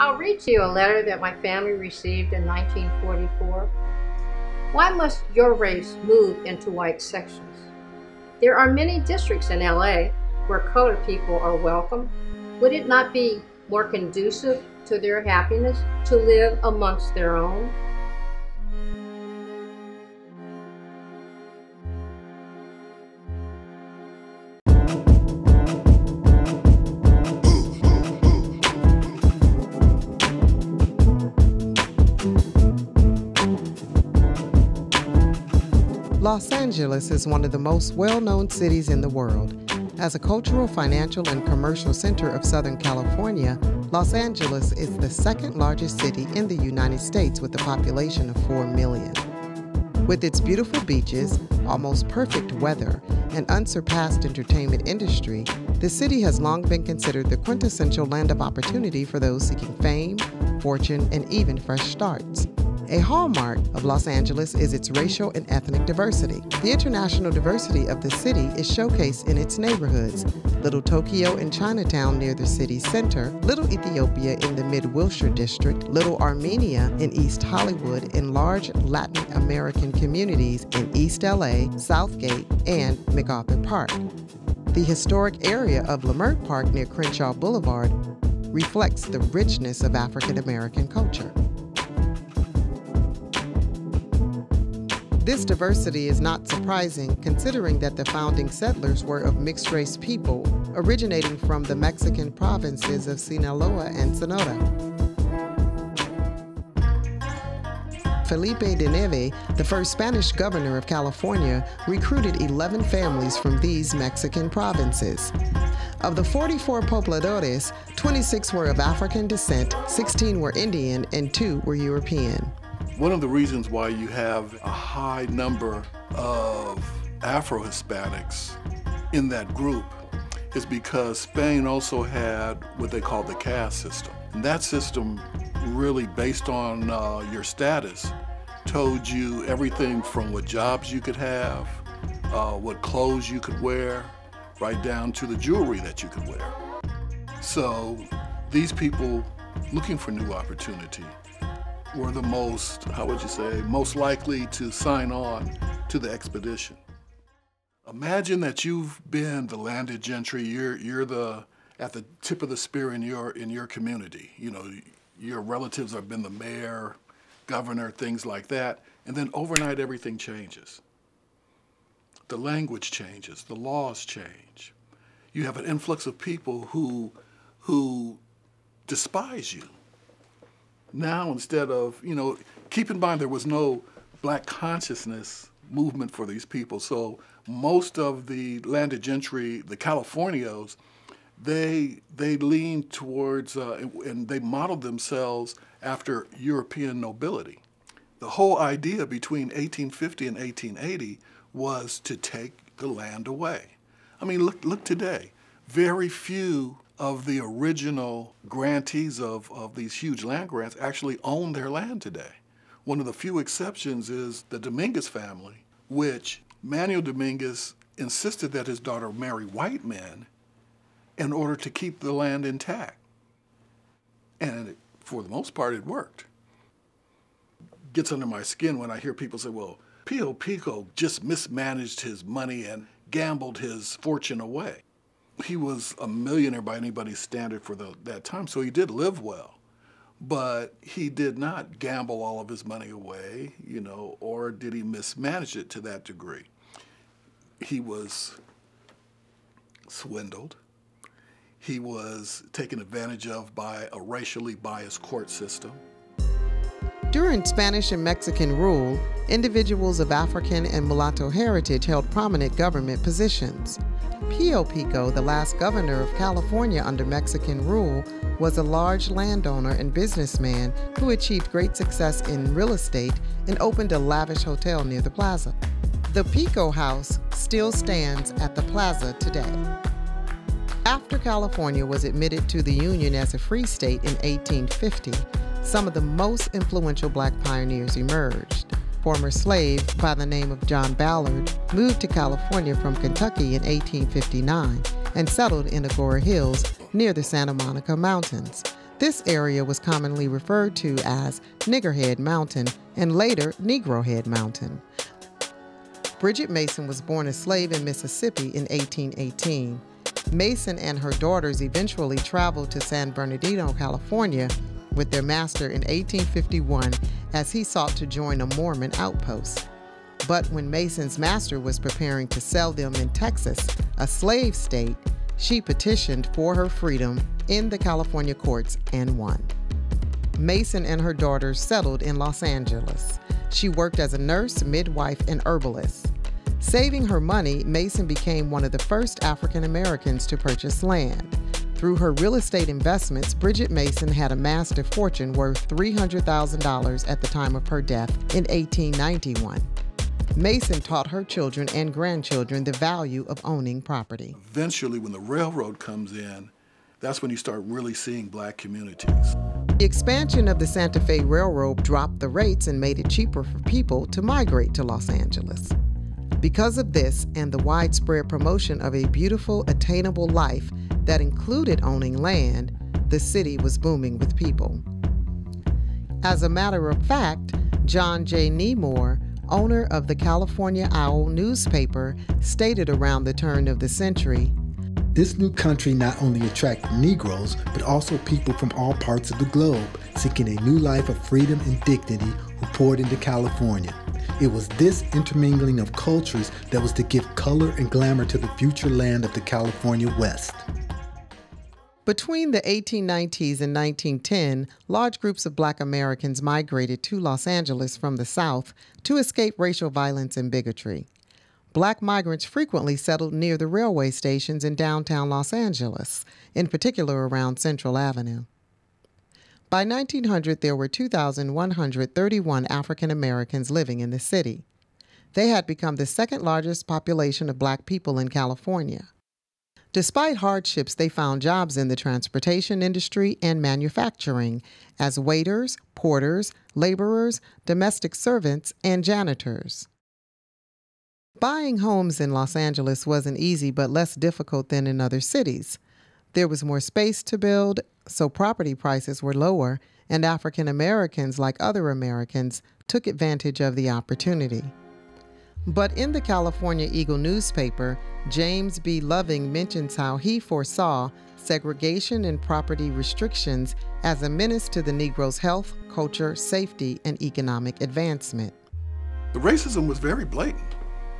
I'll read to you a letter that my family received in 1944. Why must your race move into white sections? There are many districts in LA where colored people are welcome. Would it not be more conducive to their happiness to live amongst their own? Los Angeles is one of the most well-known cities in the world. As a cultural, financial, and commercial center of Southern California, Los Angeles is the second largest city in the United States with a population of 4 million. With its beautiful beaches, almost perfect weather, and unsurpassed entertainment industry, the city has long been considered the quintessential land of opportunity for those seeking fame, fortune, and even fresh starts. A hallmark of Los Angeles is its racial and ethnic diversity. The international diversity of the city is showcased in its neighborhoods: Little Tokyo in Chinatown near the city center, Little Ethiopia in the Mid-Wilshire district, Little Armenia in East Hollywood, and large Latin American communities in East LA, Southgate, and MacArthur Park. The historic area of Leimert Park near Crenshaw Boulevard reflects the richness of African American culture. This diversity is not surprising, considering that the founding settlers were of mixed-race people originating from the Mexican provinces of Sinaloa and Sonora. Felipe de Neve, the first Spanish governor of California, recruited 11 families from these Mexican provinces. Of the 44 pobladores, 26 were of African descent, 16 were Indian, and 2 were European. One of the reasons why you have a high number of Afro-Hispanics in that group is because Spain also had what they call the caste system. And that system, really based on your status, told you everything from what jobs you could have, what clothes you could wear, right down to the jewelry that you could wear. So these people looking for new opportunity were the most, how would you say, most likely to sign on to the expedition. Imagine that you've been the landed gentry, you're at the tip of the spear in your community. You know, your relatives have been the mayor, governor, things like that, and then overnight everything changes. The language changes, the laws change. You have an influx of people who despise you. Now, instead of, keep in mind there was no black consciousness movement for these people. So most of the landed gentry, the Californios, they leaned towards, and they modeled themselves after European nobility. The whole idea between 1850 and 1880 was to take the land away. I mean, look today. Very few of the original grantees of these huge land grants actually own their land today. One of the few exceptions is the Dominguez family, which Manuel Dominguez insisted that his daughter marry white men in order to keep the land intact. And for the most part, it worked. Gets under my skin when I hear people say, well, Pio Pico just mismanaged his money and gambled his fortune away. He was a millionaire by anybody's standard for that time, so he did live well. But he did not gamble all of his money away, or did he mismanage it to that degree? He was swindled. He was taken advantage of by a racially biased court system. During Spanish and Mexican rule, individuals of African and mulatto heritage held prominent government positions. Pio Pico, the last governor of California under Mexican rule, was a large landowner and businessman who achieved great success in real estate and opened a lavish hotel near the plaza. The Pico House still stands at the plaza today. After California was admitted to the Union as a free state in 1850, some of the most influential black pioneers emerged. Former slave by the name of John Ballard moved to California from Kentucky in 1859 and settled in Agora Hills near the Santa Monica Mountains. This area was commonly referred to as Niggerhead Mountain and later Negrohead Mountain. Bridget Mason was born a slave in Mississippi in 1818. Mason and her daughters eventually traveled to San Bernardino, California, with their master in 1851 as he sought to join a Mormon outpost. But when Mason's master was preparing to sell them in Texas, a slave state, she petitioned for her freedom in the California courts and won. Mason and her daughters settled in Los Angeles. She worked as a nurse, midwife, and herbalist. Saving her money, Mason became one of the first African Americans to purchase land. Through her real estate investments, Bridget Mason had amassed a fortune worth $300,000 at the time of her death in 1891. Mason taught her children and grandchildren the value of owning property. Eventually, when the railroad comes in, that's when you start really seeing black communities. The expansion of the Santa Fe Railroad dropped the rates and made it cheaper for people to migrate to Los Angeles. Because of this and the widespread promotion of a beautiful, attainable life that included owning land, the city was booming with people. As a matter of fact, John J. Nemore, owner of the California Owl newspaper, stated around the turn of the century, "This new country not only attracted Negroes, but also people from all parts of the globe, seeking a new life of freedom and dignity who poured into California. It was this intermingling of cultures that was to give color and glamour to the future land of the California West." Between the 1890s and 1910, large groups of Black Americans migrated to Los Angeles from the South to escape racial violence and bigotry. Black migrants frequently settled near the railway stations in downtown Los Angeles, in particular around Central Avenue. By 1900, there were 2,131 African Americans living in the city. They had become the second largest population of Black people in California. Despite hardships, they found jobs in the transportation industry and manufacturing as waiters, porters, laborers, domestic servants, and janitors. Buying homes in Los Angeles wasn't easy but less difficult than in other cities. There was more space to build, so property prices were lower, and African Americans, like other Americans, took advantage of the opportunity. But in the California Eagle newspaper, James B. Loving mentions how he foresaw segregation and property restrictions as a menace to the Negro's health, culture, safety, and economic advancement. The racism was very blatant.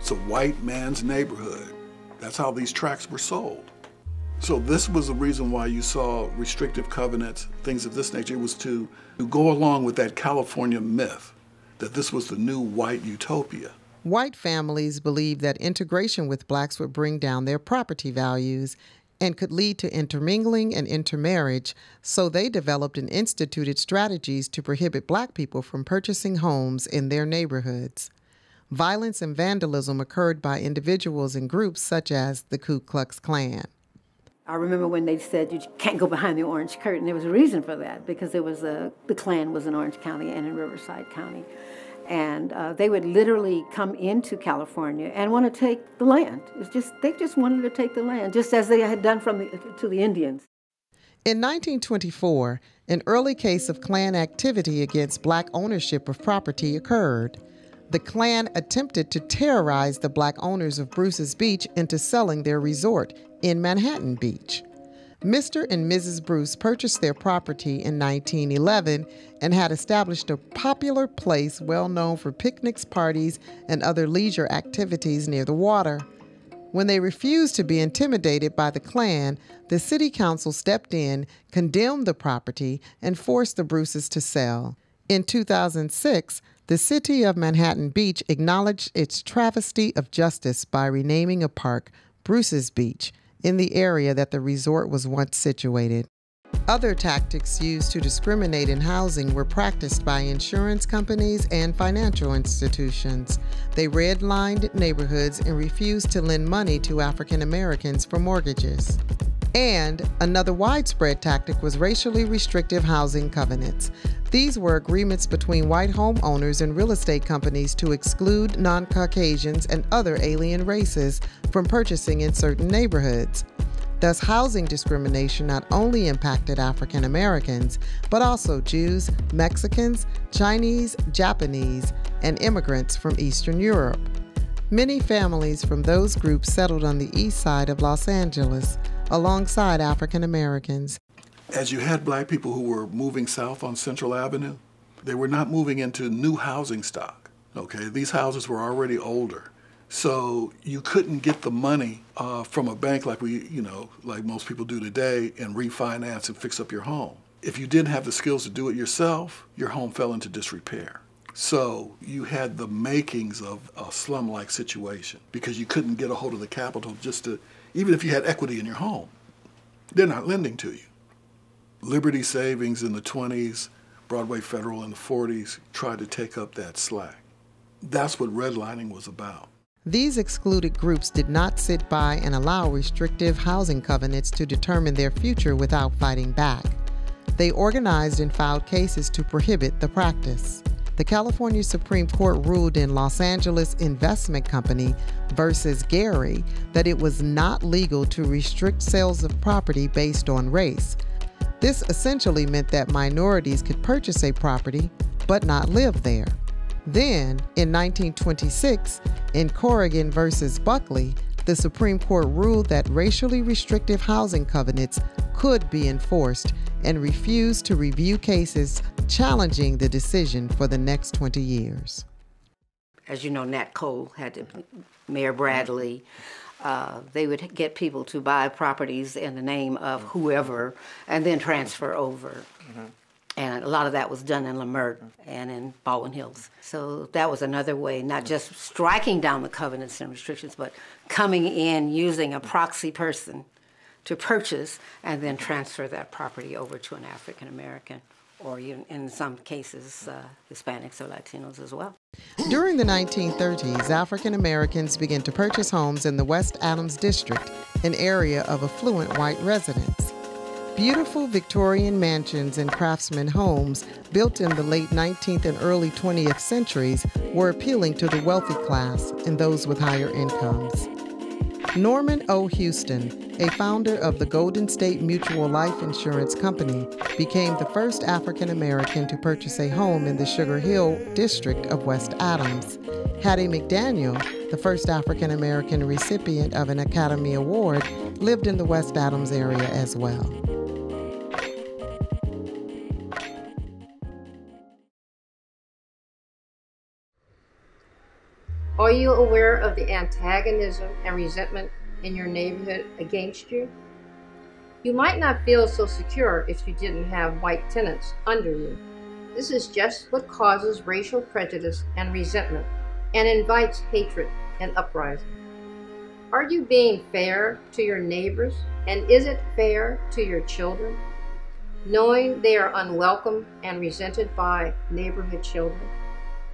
It's a white man's neighborhood. That's how these tracts were sold. So this was the reason why you saw restrictive covenants, things of this nature. It was to go along with that California myth that this was the new white utopia. White families believed that integration with Blacks would bring down their property values and could lead to intermingling and intermarriage, so they developed and instituted strategies to prohibit Black people from purchasing homes in their neighborhoods. Violence and vandalism occurred by individuals and groups such as the Ku Klux Klan. I remember when they said you can't go behind the orange curtain. There was a reason for that, because there was the Klan was in Orange County and in Riverside County. And they would literally come into California and want to take the land. They just wanted to take the land, just as they had done to the Indians. In 1924, an early case of Klan activity against Black ownership of property occurred. The Klan attempted to terrorize the Black owners of Bruce's Beach into selling their resort in Manhattan Beach. Mr. and Mrs. Bruce purchased their property in 1911 and had established a popular place well known for picnics, parties, and other leisure activities near the water. When they refused to be intimidated by the Klan, the city council stepped in, condemned the property, and forced the Bruces to sell. In 2006, the city of Manhattan Beach acknowledged its travesty of justice by renaming a park Bruce's Beach in the area that the resort was once situated. Other tactics used to discriminate in housing were practiced by insurance companies and financial institutions. They redlined neighborhoods and refused to lend money to African Americans for mortgages. And another widespread tactic was racially restrictive housing covenants. These were agreements between white homeowners and real estate companies to exclude non-Caucasians and other alien races from purchasing in certain neighborhoods. Thus, housing discrimination not only impacted African Americans, but also Jews, Mexicans, Chinese, Japanese, and immigrants from Eastern Europe. Many families from those groups settled on the east side of Los Angeles, alongside African Americans. As you had black people who were moving south on Central Avenue, they were not moving into new housing stock, okay? These houses were already older. So you couldn't get the money from a bank like like most people do today and refinance and fix up your home. If you didn't have the skills to do it yourself, your home fell into disrepair. So you had the makings of a slum-like situation because you couldn't get a hold of the capital even if you had equity in your home, they're not lending to you. Liberty Savings in the 20s, Broadway Federal in the 40s tried to take up that slack. That's what redlining was about. These excluded groups did not sit by and allow restrictive housing covenants to determine their future without fighting back. They organized and filed cases to prohibit the practice. The California Supreme Court ruled in Los Angeles Investment Company versus Gary that it was not legal to restrict sales of property based on race. This essentially meant that minorities could purchase a property but not live there. Then, in 1926, in Corrigan versus Buckley, the Supreme Court ruled that racially restrictive housing covenants could be enforced and refused to review cases challenging the decision for the next 20 years. As you know, Nat Cole had Mayor Bradley. They would get people to buy properties in the name of whoever and then transfer over. Mm-hmm. And a lot of that was done in Leimert and in Baldwin Hills. So that was another way, not just striking down the covenants and restrictions, but coming in using a proxy person to purchase and then transfer that property over to an African American, or even in some cases, Hispanics or Latinos as well. During the 1930s, African Americans began to purchase homes in the West Adams district, an area of affluent white residents. Beautiful Victorian mansions and craftsman homes built in the late 19th and early 20th centuries were appealing to the wealthy class and those with higher incomes. Norman O. Houston, a founder of the Golden State Mutual Life Insurance Company, became the first African American to purchase a home in the Sugar Hill district of West Adams. Hattie McDaniel, the first African American recipient of an Academy Award, lived in the West Adams area as well. Are you aware of the antagonism and resentment in your neighborhood against you? You might not feel so secure if you didn't have white tenants under you. This is just what causes racial prejudice and resentment and invites hatred and uprising. Are you being fair to your neighbors, and is it fair to your children, knowing they are unwelcome and resented by neighborhood children?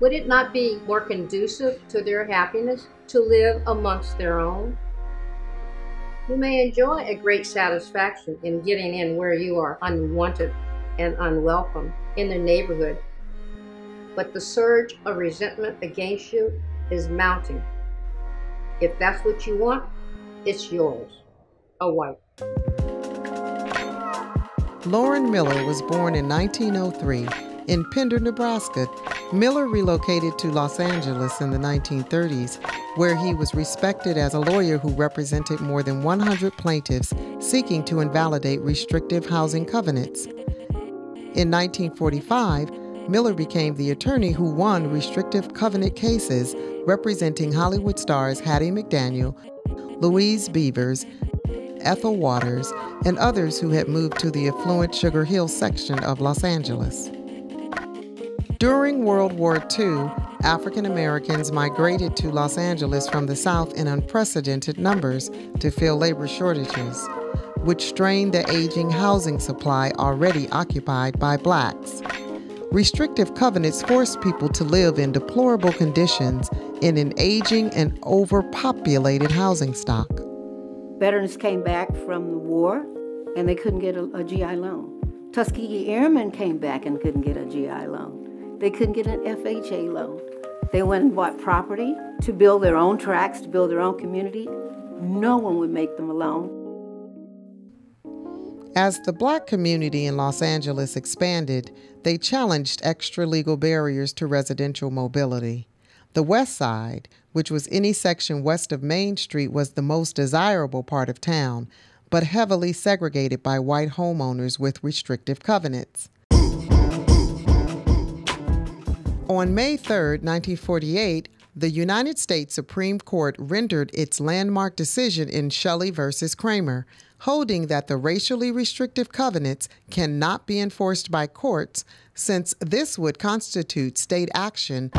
Would it not be more conducive to their happiness to live amongst their own? You may enjoy a great satisfaction in getting in where you are unwanted and unwelcome in the neighborhood, but the surge of resentment against you is mounting. If that's what you want, it's yours, a white. Lauren Miller was born in 1903. In Pender, Nebraska. Miller relocated to Los Angeles in the 1930s, where he was respected as a lawyer who represented more than 100 plaintiffs seeking to invalidate restrictive housing covenants. In 1945, Miller became the attorney who won restrictive covenant cases representing Hollywood stars Hattie McDaniel, Louise Beavers, Ethel Waters, and others who had moved to the affluent Sugar Hill section of Los Angeles. During World War II, African Americans migrated to Los Angeles from the South in unprecedented numbers to fill labor shortages, which strained the aging housing supply already occupied by blacks. Restrictive covenants forced people to live in deplorable conditions in an aging and overpopulated housing stock. Veterans came back from the war and they couldn't get a GI loan. Tuskegee Airmen came back and couldn't get a GI loan. They couldn't get an FHA loan. They went and bought property to build their own tracks, to build their own community. No one would make them a loan. As the Black community in Los Angeles expanded, they challenged extra legal barriers to residential mobility. The West Side, which was any section west of Main Street, was the most desirable part of town, but heavily segregated by white homeowners with restrictive covenants. On May 3, 1948, the United States Supreme Court rendered its landmark decision in Shelley versus Kramer, holding that the racially restrictive covenants cannot be enforced by courts since this would constitute state action.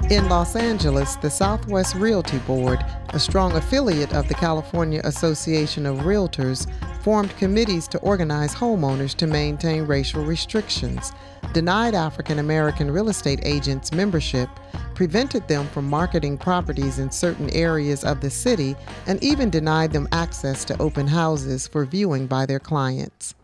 In Los Angeles, the Southwest Realty Board, a strong affiliate of the California Association of Realtors, formed committees to organize homeowners to maintain racial restrictions, denied African American real estate agents membership, prevented them from marketing properties in certain areas of the city, and even denied them access to open houses for viewing by their clients.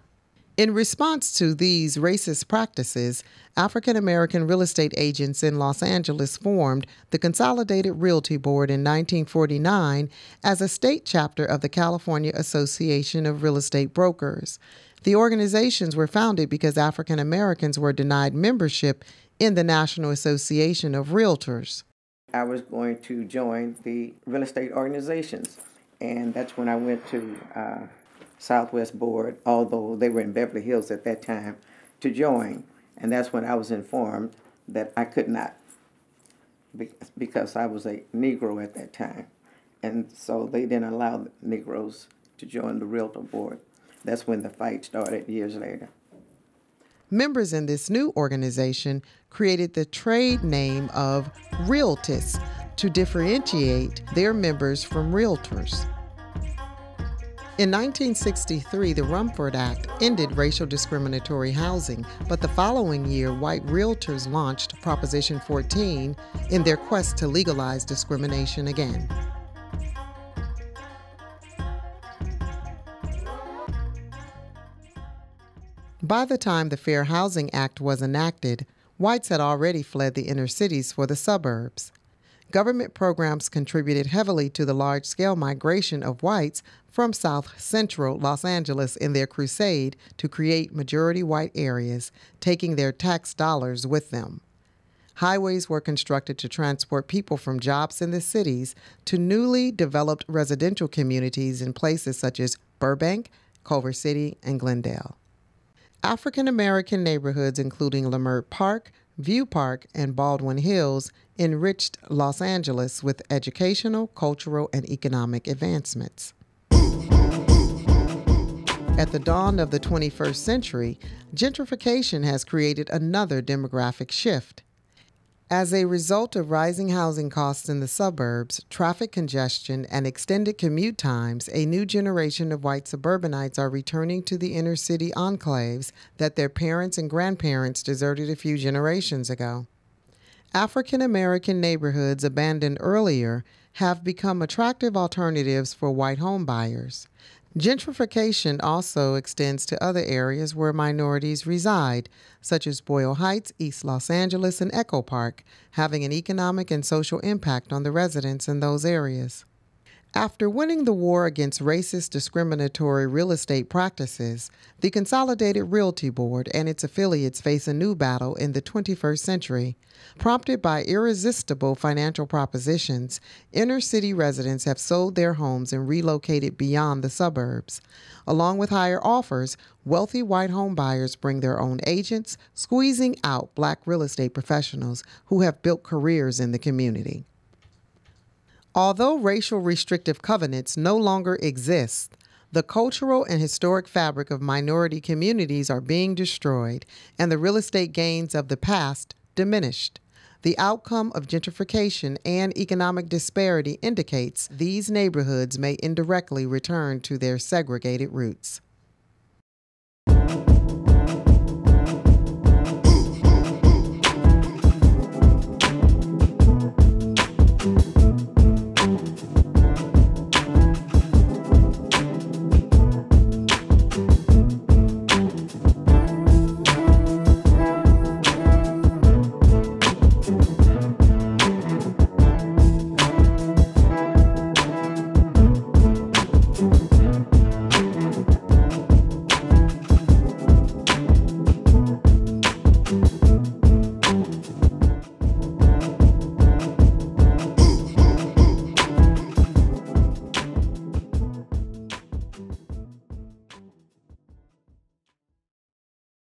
In response to these racist practices, African American real estate agents in Los Angeles formed the Consolidated Realty Board in 1949 as a state chapter of the California Association of Real Estate Brokers. The organizations were founded because African Americans were denied membership in the National Association of Realtors. I was going to join the real estate organizations, and that's when I went to Southwest Board, although they were in Beverly Hills at that time, to join. And that's when I was informed that I could not because I was a Negro at that time. And so they didn't allow Negroes to join the Realtor Board. That's when the fight started years later. Members in this new organization created the trade name of Realtists to differentiate their members from realtors. In 1963, the Rumford Act ended racial discriminatory housing, but the following year, white realtors launched Proposition 14 in their quest to legalize discrimination again. By the time the Fair Housing Act was enacted, whites had already fled the inner cities for the suburbs. Government programs contributed heavily to the large-scale migration of whites from South Central Los Angeles in their crusade to create majority white areas, taking their tax dollars with them. Highways were constructed to transport people from jobs in the cities to newly developed residential communities in places such as Burbank, Culver City, and Glendale. African American neighborhoods including Leimert Park, View Park, and Baldwin Hills enriched Los Angeles with educational, cultural, and economic advancements. At the dawn of the 21st century, gentrification has created another demographic shift. As a result of rising housing costs in the suburbs, traffic congestion, and extended commute times, a new generation of white suburbanites are returning to the inner city enclaves that their parents and grandparents deserted a few generations ago. African American neighborhoods abandoned earlier have become attractive alternatives for white home buyers. Gentrification also extends to other areas where minorities reside, such as Boyle Heights, East Los Angeles, and Echo Park, having an economic and social impact on the residents in those areas. After winning the war against racist discriminatory real estate practices, the Consolidated Realty Board and its affiliates face a new battle in the 21st century. Prompted by irresistible financial propositions, inner city residents have sold their homes and relocated beyond the suburbs. Along with higher offers, wealthy white home buyers bring their own agents, squeezing out black real estate professionals who have built careers in the community. Although racial restrictive covenants no longer exist, the cultural and historic fabric of minority communities are being destroyed and the real estate gains of the past diminished. The outcome of gentrification and economic disparity indicates these neighborhoods may indirectly return to their segregated roots.